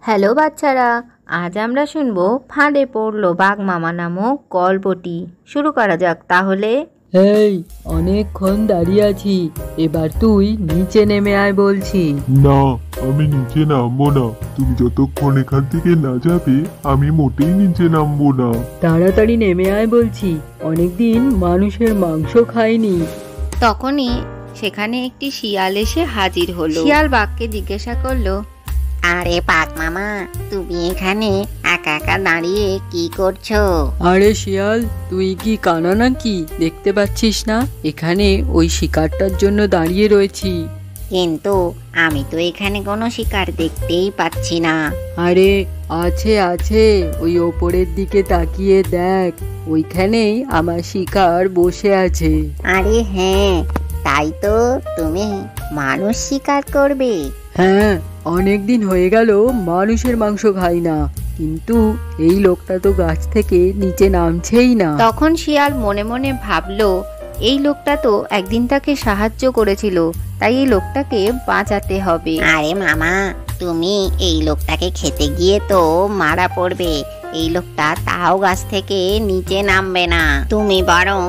Hello বাচ্চারা, আজ আমরা শুনবো ফাঁদে পড়লো বাঘ মামা নামক গল্পটি। শুরু করা যাক তাহলে। এই, অনেকক্ষণ দাঁড়িয়ে আছি, এবার তুই নিচে নেমে আয় বলছি। না, আমি নিচে নামবো না। তুমি যতক্ষণ এখান থেকে না যাবে আমি মোটেই নিচে নামবো না। তাড়াতাড়ি নেমে আয় বলছি, অনেকদিন মানুষের মাংস খাইনি। তখনই সেখানে একটি শিয়াল এসে হাজির হলো। শিয়াল বাঘকে জিজ্ঞাসা করলো, আরে বাঘ মামা, তুমি এখানে একা একা দাঁড়িয়ে কি করছো? আরে শিয়াল, তুই কি কানা নাকি? দেখতে পাচ্ছিস না এখানে ওই শিকারটার জন্য দাঁড়িয়ে রয়েছি। কিন্তু আমি তো এখানে কোনো শিকার দেখতেই পাচ্ছি না। আরে আছে আছে, ওই ওপরের দিকে তাকিয়ে দেখ, ওইখানেই আমার শিকার বসে আছে। আরে হ্যাঁ, তাই তো, তুমি মানুষ শিকার করবে? হ্যাঁ, অনেকদিন হয়ে গেল মানুষের মাংস খাই না, কিন্তু এই লোকটা তো গাছ থেকে নিচে নামছেই না। তখন শিয়াল মনে মনে ভাবলো, এই লোকটা তো একদিন তাকে সাহায্য করেছিল, তাই এই লোকটাকে বাঁচাতে হবে। আরে মামা, তুমি এই লোকটাকে খেতে গিয়ে তো মারা পড়বে। এই লোকটা তাও গাছ থেকে নিচে নামবে না। তুমি বরং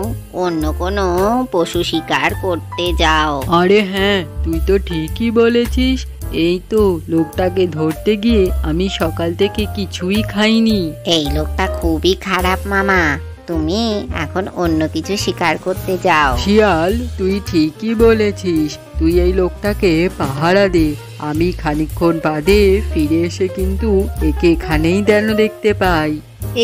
অন্য কোনো পশু শিকার করতে যাও। আরে হ্যাঁ, তুই তো ঠিকই বলেছিস। এই তো লোকটাকে ধরতে গিয়ে আমি সকাল থেকে কিছুই খাইনি। এই লোকটা খুবই খারাপ মামা, তুমি এখন অন্য কিছু শিকার করতে যাও। শিয়াল, তুই ঠিকই বলেছিস, তুই এই লোকটাকে পাহারা দে, আমি খানিকক্ষণ বাদে ফিরে এসে কিন্তু একে এখানেই যেন দেখতে পাই।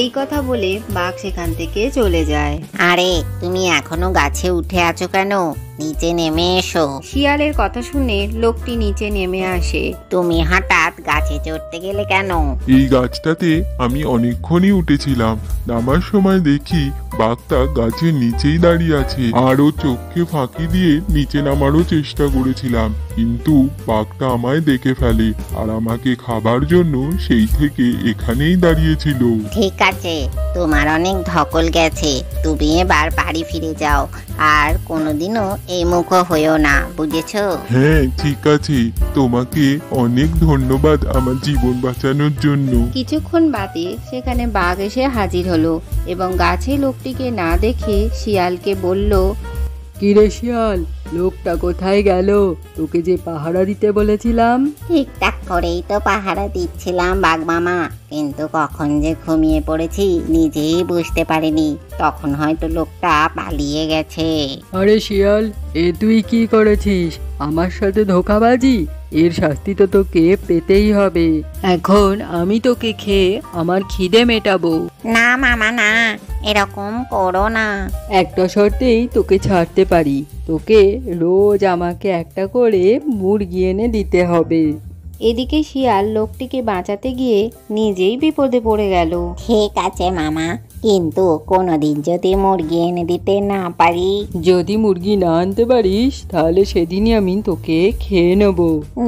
এই কথা বলে বাঘ সেখান থেকে চলে যায়। আরে তুমি এখনো গাছে উঠে আছো কেন? নিচে নেমে এসো। শিয়ালের কথা শুনে লোকটি নিচে নেমে আসে। তুমি হঠাৎ গাছে চড়তে গেলে কেন? এই গাছটাতে আমি অনেকক্ষণই উঠেছিলাম, নামার সময় দেখি বাঘটা গাছের নিচেই দাঁড়িয়ে আছে। আরও চোখকে ফাঁকি দিয়ে নিচে নামারও চেষ্টা করেছিলাম, কিন্তু বাঘটা আমায় দেখে ফেলে আর আমাকে খাবার জন্য সেই থেকে এখানেই দাঁড়িয়েছিল। ঠিক আছে, তোমার অনেক ধকল গেছে, তুমি এবার বাড়ি ফিরে যাও আর কোনোদিনও এই মুখ হইও না, বুঝেছো? হ্যাঁ ঠিক আছে, তোমাকে অনেক ধন্যবাদ আমার জীবন বাঁচানোর জন্য। কিছুক্ষণ বাদে সেখানে বাঘ এসে হাজির হলো এবং গাছে লোকটিকে না দেখে শিয়ালকে বলল, কিরে শিয়াল, লোকটা কোথায় গেল? তোকে যে পাহারা দিতে বলেছিলাম। ঠিকঠাক করেই তো পাহারা দিচ্ছিলাম বাঘ মামা, কিন্তু কখন যে ঘুমিয়ে পড়েছি নিজেই বুঝতে পারিনি। তখন হয়তো লোকটা পালিয়ে গেছে। আরে শিয়াল, এ তুই কি করেছিস? আমার সাথে ধোঁকাবাজি, এর শাস্তি তো তোকে পেতেই হবে। এখন আমি তোকে খেয়ে আমার খিদে মেটাবো। না মামা না, এরকম করো না। একটা শর্তেই তোকে ছাড়তে পারি, তোকে রোজ আমাকে একটা করে মুরগি এনে দিতে হবে। এদিকে শিয়াল লোকটিকে বাঁচাতে গিয়ে নিজেই বিপদে পড়ে গেল। ঠিক আছে মামা, কিন্তু কোনোদিন যদি মুরগি এনে দিতে না পারি? যদি মুরগি না আনতে পারিস তাহলে সেদিনই আমি তোকে খেয়ে নেব।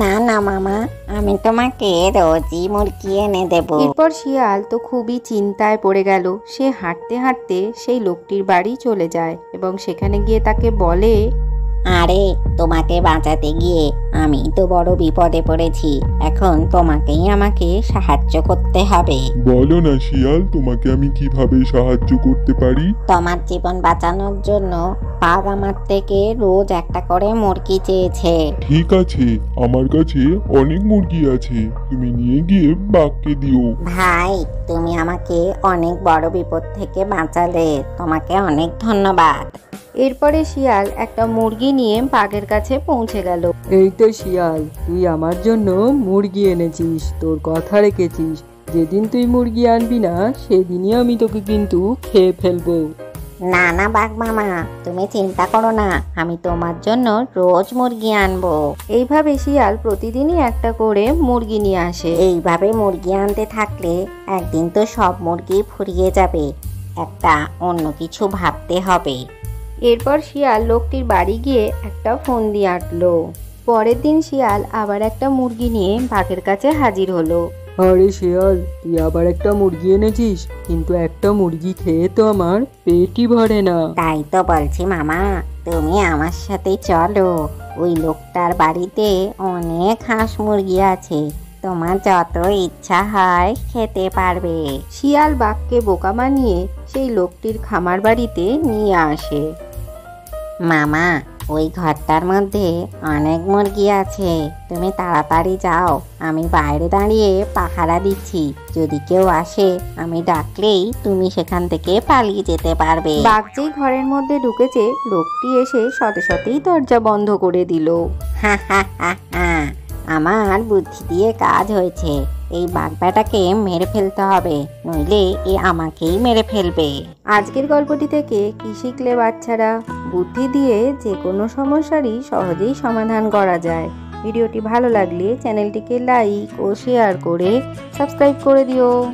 না না মামা, আমি তোমাকে রোজই মুরগি এনে দেব। এরপর শিয়াল তো খুবই চিন্তায় পড়ে গেল। সে হাঁটতে হাঁটতে সেই লোকটির বাড়ি চলে যায় এবং সেখানে গিয়ে তাকে বলে, আরে তোমাকে বাঁচাতে গিয়ে আমি তো বড় বিপদে পড়েছি, এখন তোমাকেই আমাকে সাহায্য করতে হবে। বলো না শিয়াল, তোমাকে আমি কিভাবে সাহায্য করতে পারি? তোমার জীবন বাঁচানোর জন্য বাঘ আমার থেকে রোজ একটা করে মুরগি চেয়েছে। ঠিক আছে, আমার কাছে অনেক মুরগি আছে, তুমি নিয়ে গিয়ে বাঘকে দিও। ভাই, তুমি আমাকে অনেক বড় বিপদ থেকে বাঁচালে, তোমাকে অনেক ধন্যবাদ। এরপরে শিয়াল একটা মুরগি নিয়ে বাঘের কাছে পৌঁছে গেল। এই তো শিয়াল, তুই আমার জন্য মুরগি এনেছিস, তোর কথা রেখেছিস। যেদিন তুই মুরগি আনবি না সেদিনই আমি তোকে কিন্তু খেয়ে ফেলবো। না না বাঘ মামা, তুমি চিন্তা করো না, আমি তোমার জন্য রোজ মুরগি আনবো। এইভাবে শিয়াল প্রতিদিনই একটা করে মুরগি নিয়ে আসে। এইভাবে মুরগি আনতে থাকলে একদিন তো সব মুরগি ফুরিয়ে যাবে, একটা অন্য কিছু ভাবতে হবে। এরপর শিয়াল লোকটির বাড়ি গিয়ে একটা ফন্দি আঁটলো। পরের দিন শিয়াল আবার একটা মুরগি নিয়ে বাঘের কাছে হাজির হলো। আরে শিয়াল, তুই আবার একটা মুরগি এনেছিস, কিন্তু একটা মুরগি খেয়ে তো আমার পেটই ভরে না। তাই তো বলছি মামা, তুমি আমার সাথে চলো, ওই লোকটার বাড়িতে অনেক হাঁস মুরগি আছে, তোমার যত ইচ্ছা হয় খেতে পারবে। শিয়াল বাঘকে বোকা বানিয়ে সেই লোকটির খামার বাড়িতে নিয়ে আসে। মামা, ওই ঘরটার মধ্যে অনেক মুরগি আছে, তুমি তাড়াতাড়ি যাও, আমি বাইরে দাঁড়িয়ে পাহারা দিচ্ছি, যদি কেউ আসে আমি ডাকলেই তুমি সেখান থেকে পালিয়ে যেতে পারবে। বাঘ যেই ঘরের মধ্যে ঢুকেছে, লোকটি এসে সাথে সাথেই দরজা বন্ধ করে দিল। হা হা হা হা, আমার বুদ্ধি দিয়ে কাজ হয়েছে, এই বাঘ বেটাকে মেরে ফেলতে হবে, নইলে এ আমাকেই মেরে ফেলবে। আজকের গল্পটি থেকে কি শিখলে বাচ্চারা? বুদ্ধি দিয়ে যে কোনো সমস্যারই সহজেই সমাধান করা যায়। ভিডিওটি ভালো লাগলে চ্যানেলটিকে লাইক ও শেয়ার করে সাবস্ক্রাইব করে দিও।